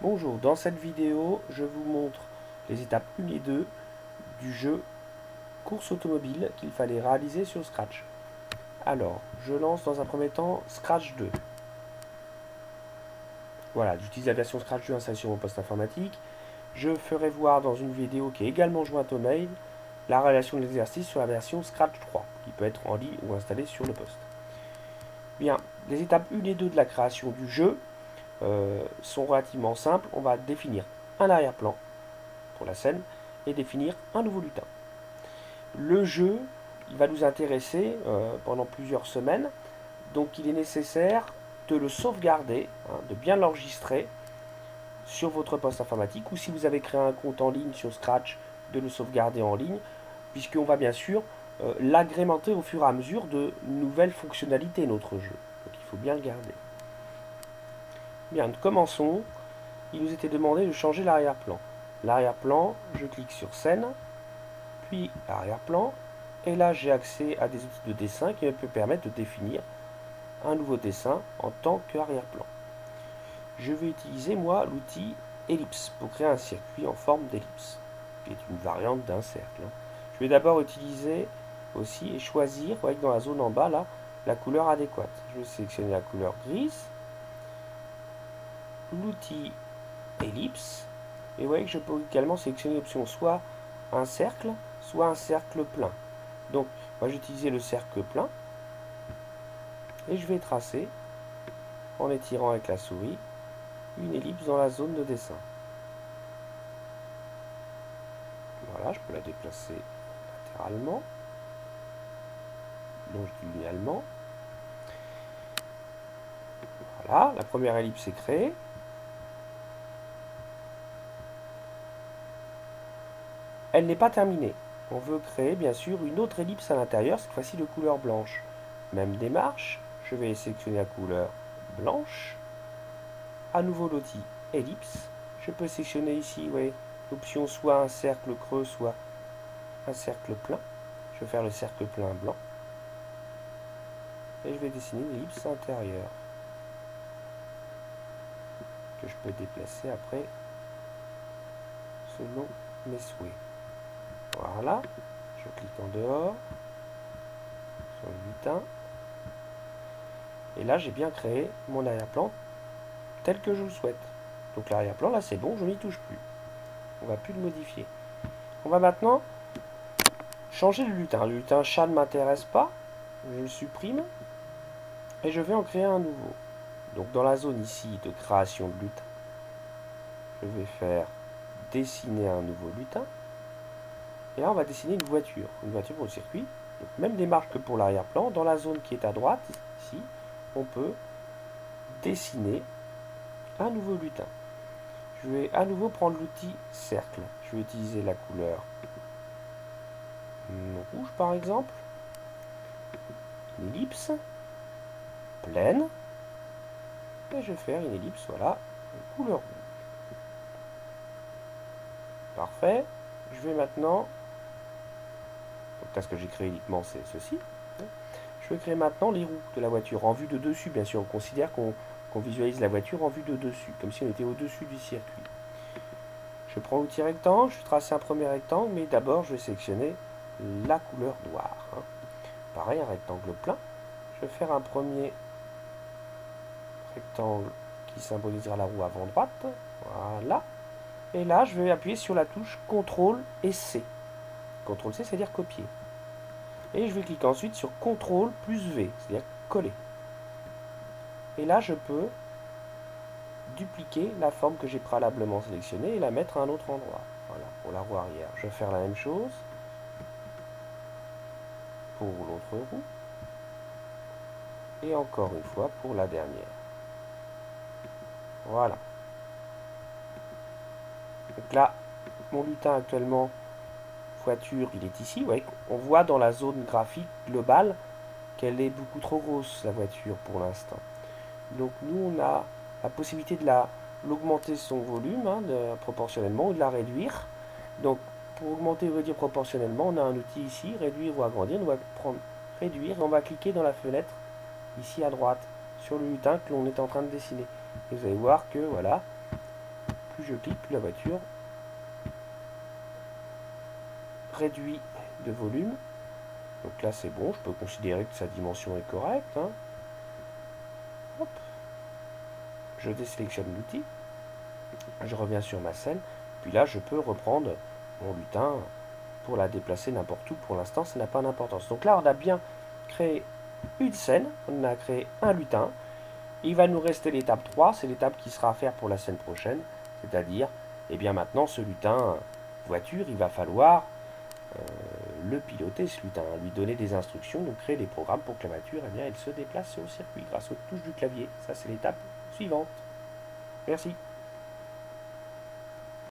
Bonjour, dans cette vidéo, je vous montre les étapes 1 et 2 du jeu course automobile qu'il fallait réaliser sur Scratch. Alors, je lance dans un premier temps Scratch 2. Voilà, j'utilise la version Scratch 2 installée sur mon poste informatique. Je ferai voir dans une vidéo qui est également jointe au mail la réalisation de l'exercice sur la version Scratch 3, qui peut être en ligne ou installée sur le poste. Bien, les étapes 1 et 2 de la création du jeu sont relativement simples. On va définir un arrière-plan pour la scène et définir un nouveau lutin. Le jeu, il va nous intéresser pendant plusieurs semaines, donc il est nécessaire de le sauvegarder, de bien l'enregistrer sur votre poste informatique, ou si vous avez créé un compte en ligne sur Scratch, de le sauvegarder en ligne, puisqu'on va bien sûr l'agrémenter au fur et à mesure de nouvelles fonctionnalités notre jeu. Donc il faut bien le garder. Bien, commençons. Il nous était demandé de changer l'arrière-plan. L'arrière-plan, je clique sur scène, puis arrière-plan, et là j'ai accès à des outils de dessin qui me permettent de définir un nouveau dessin en tant qu'arrière-plan. Je vais utiliser moi l'outil ellipse pour créer un circuit en forme d'ellipse, qui est une variante d'un cercle. Je vais d'abord utiliser aussi et choisir, vous voyez que dans la zone en bas là, la couleur adéquate. Je vais sélectionner la couleur grise, l'outil ellipse, et vous voyez que je peux également sélectionner l'option soit un cercle plein. Donc, moi j'ai utilisé le cercle plein et je vais tracer, en étirant avec la souris, une ellipse dans la zone de dessin. Voilà, je peux la déplacer latéralement, longitudinalement. Voilà, la première ellipse est créée. Elle n'est pas terminée. On veut créer bien sûr une autre ellipse à l'intérieur, cette fois-ci de couleur blanche. Même démarche, je vais sélectionner la couleur blanche. À nouveau l'outil ellipse. Je peux sélectionner ici, vous voyez, l'option soit un cercle creux, soit un cercle plein. Je vais faire le cercle plein blanc. Et je vais dessiner une ellipse intérieure que je peux déplacer après selon mes souhaits. Voilà, je clique en dehors sur le lutin. Et là, j'ai bien créé mon arrière-plan tel que je le souhaite. Donc l'arrière-plan, là, c'est bon, je n'y touche plus. On ne va plus le modifier. On va maintenant changer le lutin. Le lutin chat ne m'intéresse pas. Je le supprime. Et je vais en créer un nouveau. Donc dans la zone ici de création de lutin, je vais faire dessiner un nouveau lutin. Et là, on va dessiner une voiture pour le circuit. Donc, même démarche que pour l'arrière-plan. Dans la zone qui est à droite, ici, on peut dessiner un nouveau lutin. Je vais à nouveau prendre l'outil cercle. Je vais utiliser la couleur rouge par exemple. Une ellipse pleine. Et je vais faire une ellipse, voilà, couleur rouge. Parfait. Je vais maintenant, donc là ce que j'ai créé uniquement c'est ceci. Je vais créer maintenant les roues de la voiture en vue de dessus, bien sûr. On considère qu'on visualise la voiture en vue de dessus, comme si on était au-dessus du circuit. Je prends l'outil rectangle, je vais tracer un premier rectangle, mais d'abord je vais sélectionner la couleur noire. Pareil, un rectangle plein. Je vais faire un premier rectangle qui symbolisera la roue avant droite. Voilà. Et là, je vais appuyer sur la touche CTRL et C. CTRL C, c'est-à-dire copier. Et je vais cliquer ensuite sur CTRL plus V, c'est-à-dire coller. Et là, je peux dupliquer la forme que j'ai préalablement sélectionnée et la mettre à un autre endroit. Voilà, pour la roue arrière. Je vais faire la même chose pour l'autre roue. Et encore une fois pour la dernière. Voilà. Donc là, mon lutin actuellement, voiture, il est ici. Ouais, on voit dans la zone graphique globale qu'elle est beaucoup trop grosse, la voiture, pour l'instant. Donc nous, on a la possibilité de l'augmenter son volume proportionnellement ou de la réduire. Donc pour augmenter ou réduire proportionnellement, on a un outil ici, réduire ou agrandir. On va prendre réduire et on va cliquer dans la fenêtre ici à droite sur le lutin que l'on est en train de dessiner. Et vous allez voir que voilà, plus je clique, plus la voiture réduit de volume. Donc là c'est bon, je peux considérer que sa dimension est correcte. Hein. Hop. Je désélectionne l'outil. Je reviens sur ma scène. Puis là je peux reprendre mon lutin pour la déplacer n'importe où. Pour l'instant ça n'a pas d'importance. Donc là on a bien créé une scène, on a créé un lutin. Il va nous rester l'étape 3, c'est l'étape qui sera à faire pour la scène prochaine. C'est-à-dire, eh bien maintenant ce lutin voiture, il va falloir le piloter, ce lutin, lui donner des instructions, donc créer des programmes pour que la voiture, eh bien, elle se déplace sur le circuit grâce aux touches du clavier. Ça, c'est l'étape suivante. Merci.